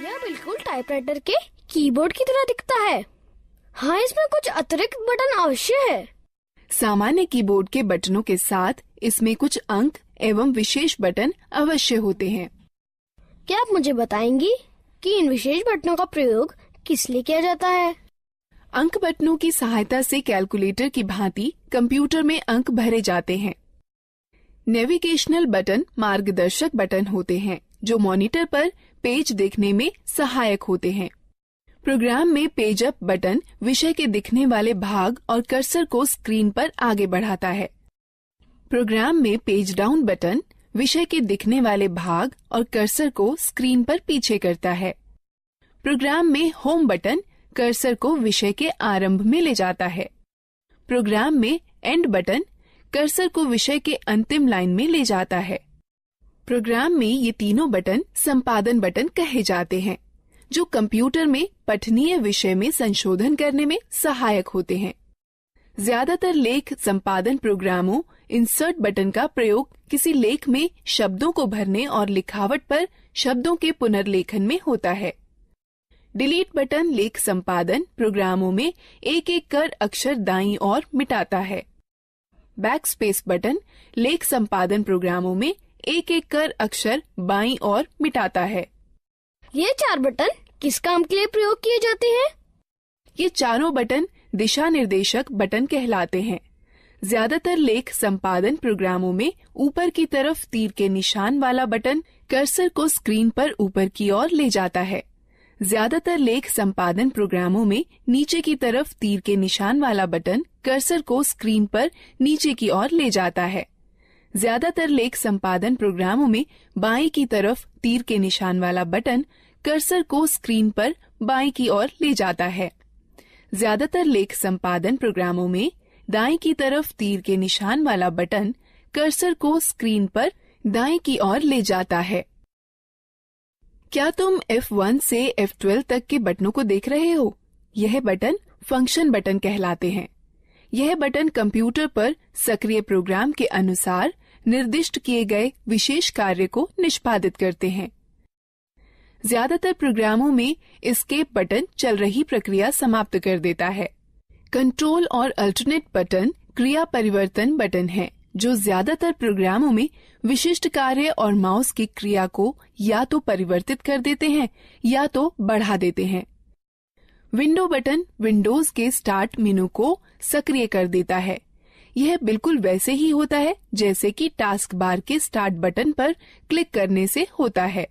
यह बिल्कुल टाइपराइटर के कीबोर्ड की तरह दिखता है। हाँ, इसमें कुछ अतिरिक्त बटन अवश्य है। सामान्य कीबोर्ड के बटनों के साथ इसमें कुछ अंक एवं विशेष बटन अवश्य होते हैं। क्या आप मुझे बताएंगी कि इन विशेष बटनों का प्रयोग किस लिए किया जाता है? अंक बटनों की सहायता से कैलकुलेटर की भांति कंप्यूटर में अंक भरे जाते हैं। नेविगेशनल बटन मार्गदर्शक बटन होते हैं जो मॉनिटर पर पेज देखने में सहायक होते हैं। प्रोग्राम में पेज अप बटन विषय के दिखने वाले भाग और कर्सर को स्क्रीन पर आगे बढ़ाता है। प्रोग्राम में पेज डाउन बटन विषय के दिखने वाले भाग और कर्सर को स्क्रीन पर पीछे करता है। प्रोग्राम में होम बटन कर्सर को विषय के आरंभ में ले जाता है। प्रोग्राम में एंड बटन कर्सर को विषय के अंतिम लाइन में ले जाता है। प्रोग्राम में ये तीनों बटन संपादन बटन कहे जाते हैं जो कंप्यूटर में पठनीय विषय में संशोधन करने में सहायक होते हैं। ज्यादातर लेख संपादन प्रोग्रामों इंसर्ट बटन का प्रयोग किसी लेख में शब्दों को भरने और लिखावट पर शब्दों के पुनर्लेखन में होता है। डिलीट बटन लेख संपादन प्रोग्रामों में एक एक कर अक्षर दाईं ओर मिटाता है। बैकस्पेस बटन लेख संपादन प्रोग्रामों में एक एक कर अक्षर बाईं ओर मिटाता है। ये 4 बटन किस काम के लिए प्रयोग किए जाते हैं? ये चारों बटन दिशा निर्देशक बटन कहलाते हैं। ज्यादातर लेख संपादन प्रोग्रामों में ऊपर की तरफ तीर के निशान वाला बटन कर्सर को स्क्रीन पर ऊपर की ओर ले जाता है। ज्यादातर लेख संपादन प्रोग्रामों में नीचे की तरफ तीर के निशान वाला बटन कर्सर को स्क्रीन पर नीचे की ओर ले जाता है। ज्यादातर लेख संपादन प्रोग्रामों में बाईं की तरफ तीर के निशान वाला बटन कर्सर को स्क्रीन पर बाईं की ओर ले जाता है। ज्यादातर लेख संपादन प्रोग्रामों में दाईं की तरफ तीर के निशान वाला बटन कर्सर को स्क्रीन पर दाईं की ओर ले जाता है। क्या तुम F1 से F12 तक के बटनों को देख रहे हो? यह बटन फंक्शन बटन कहलाते हैं। यह बटन कंप्यूटर पर सक्रिय प्रोग्राम के अनुसार निर्दिष्ट किए गए विशेष कार्य को निष्पादित करते हैं। ज्यादातर प्रोग्रामों में एस्केप बटन चल रही प्रक्रिया समाप्त कर देता है। कंट्रोल और अल्टरनेट बटन क्रिया परिवर्तन बटन है जो ज्यादातर प्रोग्रामों में विशिष्ट कार्य और माउस की क्रिया को या तो परिवर्तित कर देते हैं या तो बढ़ा देते हैं। विंडो बटन विंडोज के स्टार्ट मेनू को सक्रिय कर देता है। यह बिल्कुल वैसे ही होता है जैसे कि टास्क बार के स्टार्ट बटन पर क्लिक करने से होता है।